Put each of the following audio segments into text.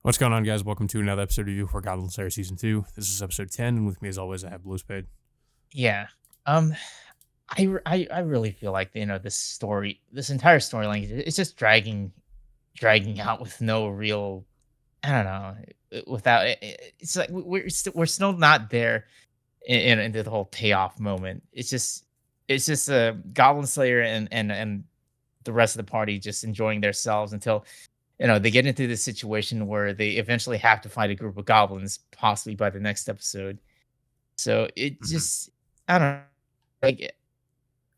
What's going on, guys? Welcome to another episode of You for Goblin Slayer Season 2. This is episode 10, and with me, as always, I have Blue Spade. Yeah. Um, I really feel like, this entire storyline, it's just dragging out with no real, I don't know, without it's like we're still not there in the whole payoff moment. It's just Goblin Slayer and the rest of the party just enjoying themselves until they get into this situation where they eventually have to fight a group of goblins, possibly by the next episode. So it Mhm. just, I don't know,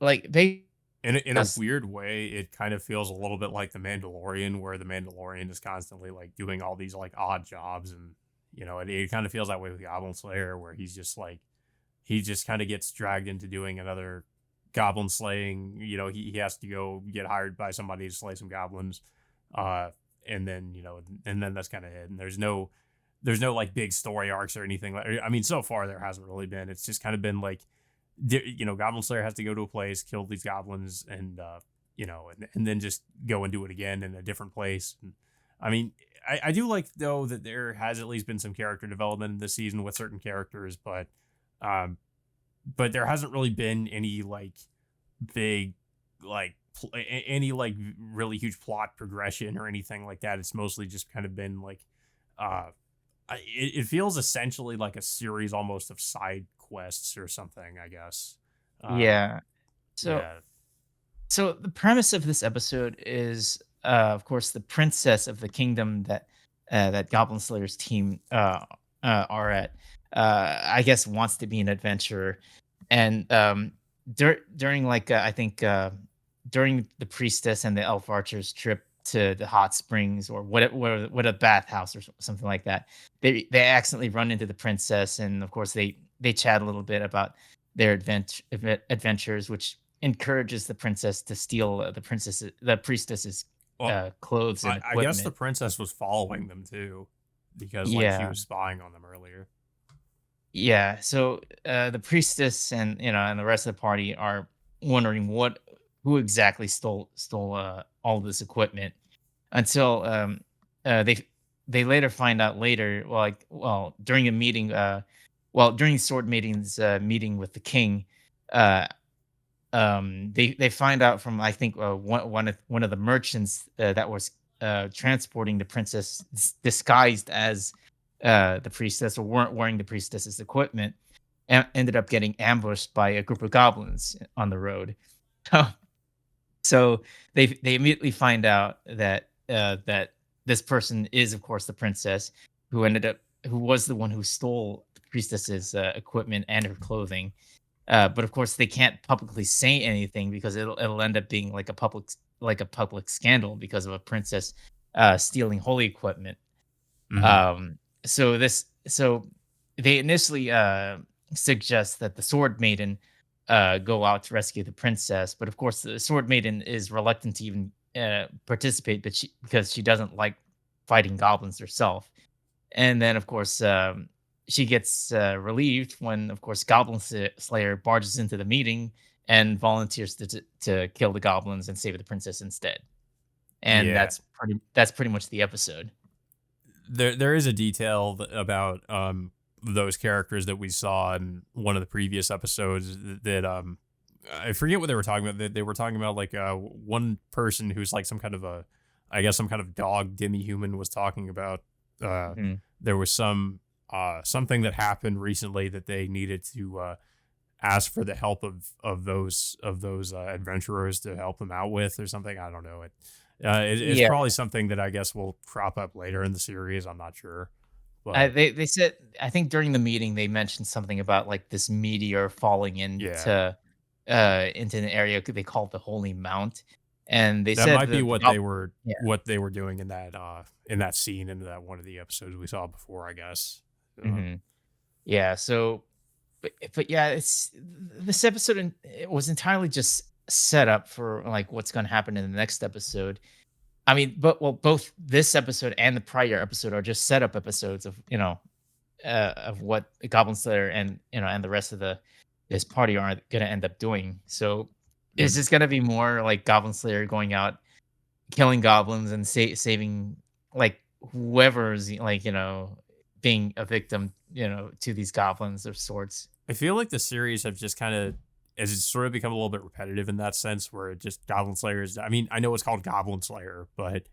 like they In a us weird way, it kind of feels a little bit like The Mandalorian, where The Mandalorian is constantly like doing all these like odd jobs, and it kind of feels that way with Goblin Slayer, where he's just like he just kind of gets dragged into doing another goblin slaying. He has to go get hired by somebody to slay some goblins, uh, and then that's kind of it. And there's no like big story arcs or anything. I mean, so far there hasn't really been. It's just kind of been like, Goblin Slayer has to go to a place, kill these goblins, and and then just go and do it again in a different place. And, I mean, I do like though that there has at least been some character development in this season with certain characters, um, but there hasn't really been any like big like any like really huge plot progression or anything like that. It's mostly just kind of been like uh it feels essentially like a series almost of side quests or something, I guess. Uh, yeah. So yeah. so the premise of this episode is, of course, the princess of the kingdom that Goblin Slayer's team are at. I guess wants to be an adventurer, and during I think during the priestess and the elf archer's trip to the hot springs or what a bathhouse or something like that, they accidentally run into the princess, and of course they chat a little bit about their adventures, which encourages the princess to steal the priestess's Well, clothes and I guess the equipment. princess was following them too, because like she Yeah, was spying on them earlier. yeah. So the priestess and the rest of the party are wondering who exactly stole all this equipment until they later find out later, during a meeting, during sword maidens meeting with the king, uh they find out from, I think, one of the merchants that was transporting the princess, disguised as the priestess, or weren't wearing the priestess's equipment, and ended up getting ambushed by a group of goblins on the road. So they immediately find out that this person is, of course, the princess who was the one who stole the priestess's equipment and her clothing. But of course, they can't publicly say anything because it'll end up being like a public scandal because of a princess stealing holy equipment. Hmm. So they initially suggest that the sword maiden go out to rescue the princess, but of course the sword maiden is reluctant to even participate, because she doesn't like fighting goblins herself. And then, of course, she gets relieved when, of course, Slayer barges into the meeting and volunteers to kill the goblins and save the princess instead. And Yeah. that's pretty much the episode. There is a detail about those characters that we saw in one of the previous episodes that I forget what they were talking about. They were talking about like one person who's like some kind of a, I guess, some kind of dog demi-human was talking about Mhm. there was something that happened recently that they needed to ask for the help of those adventurers to help them out with or something. I don't know. It's Yeah, probably something that I guess will crop up later in the series. I'm not sure, I but they said, I think during the meeting they mentioned something about like this meteor falling yeah, into an area they call the Holy Mount, and they that said might be that what they were yeah. doing in that scene in that one of the episodes we saw before. I guess. Hmm. Yeah, so but yeah, it's this episode, it was entirely just set up for like what's going to happen in the next episode. I mean, both this episode and the prior episode are just setup episodes of what Goblin Slayer and the rest of this party are going to end up doing. So is Mhm. this going to be more like Goblin Slayer going out killing goblins and saving, like, whoever's like, being a victim, to these goblins of sorts. I feel like the series have just kind of as it's sort of become a little bit repetitive in that sense, where it just Goblin Slayers. I mean, I know it's called Goblin Slayer, but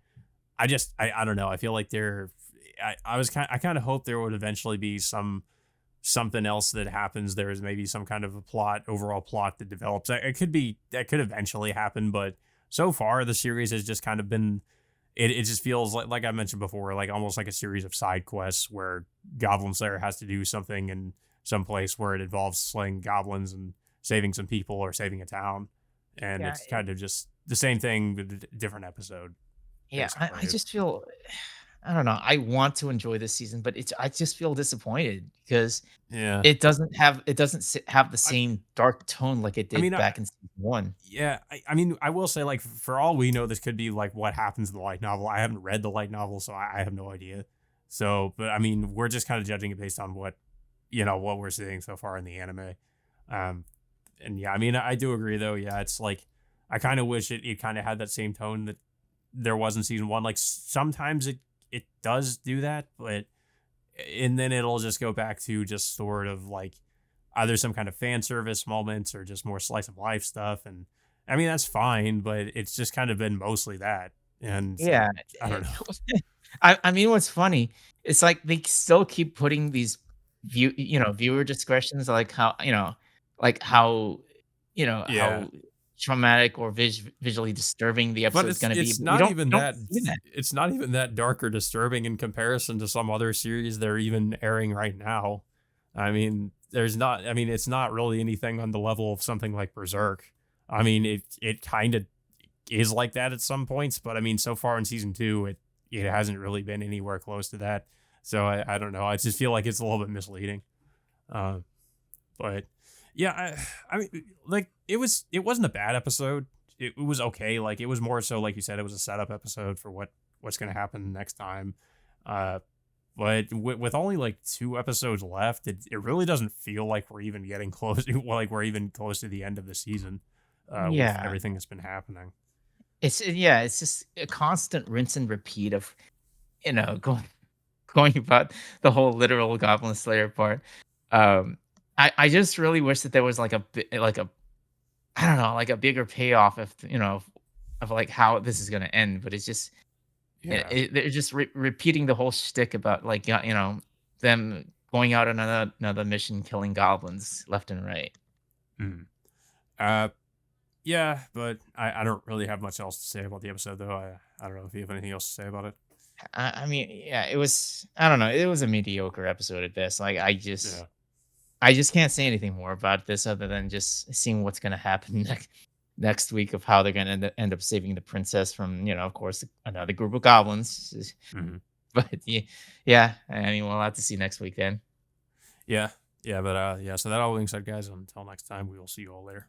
I don't know. I feel like I kind of hope there would eventually be something else that happens. There is maybe some kind of a overall plot that develops. That could eventually happen, but so far the series has just kind of been. It just feels like I mentioned before, like almost like a series of side quests where Goblin Slayer has to do something in some place where it involves slaying goblins and saving some people or saving a town, and Yeah, it's kind of just the same thing with a different episode, yeah. I basically. just feel, I don't know. I want to enjoy this season, but I just feel disappointed because Yeah, it doesn't have the I same dark tone like it I did mean, back in season one. yeah, I mean, I will say, like, for all we know, this could be like what happens in the light novel. I haven't read the light novel, so I have no idea. So, but I mean, we're just kind of judging it based on what we're seeing so far in the anime. Um, and yeah, I mean, I do agree though. Yeah, it's like I kind of wish it kind of had that same tone that there was in season one. Like sometimes it does do that, but and then it'll just go back to just sort of like either some kind of fan service moments or just more slice of life stuff. And I mean, that's fine, but it's just kind of been mostly that. And Yeah. I don't know. I mean, what's funny, it's like they still keep putting these viewer discretions, like Yeah. how traumatic or visually disturbing the But episode's gonna be, it's but not even you don't that see that. it's not even that dark or disturbing in comparison to some other series they're even airing right now. I mean, it's not really anything on the level of something like Berserk. I mean, it kind of is like that at some points, but I mean, so far in season 2 it hasn't really been anywhere close to that. So I don't know. I just feel like it's a little bit misleading. Uh, but yeah, I mean, like it wasn't a bad episode. It was okay. Like it was more so like you said, it was a setup episode for what's going to happen next time. Uh, but with only like 2 episodes left, it really doesn't feel like we're even getting close. Like we're even close to the end of the season. With Yeah. everything that's been happening. It's just a constant rinse and repeat of, going about the whole literal Goblin Slayer part. Um, I just really wish that there was like a I don't know, like a bigger payoff of like how this is gonna end, but it's just Yeah. they're just repeating the whole shtick about like them going out on another mission, killing goblins left and right. Mm. Uh, yeah, but I don't really have much else to say about the episode though. I don't know if you have anything else to say about it. I mean, yeah, it was. I don't know. It was a mediocre episode at best. Like Yeah. I just can't say anything more about this other than just seeing what's gonna happen next week of how they're gonna end up saving the princess from, of course, another group of goblins. Mhm. But yeah, yeah. I mean, we'll have to see next week then. Yeah. Yeah, but yeah, so that all being said, guys, until next time, we will see you all later.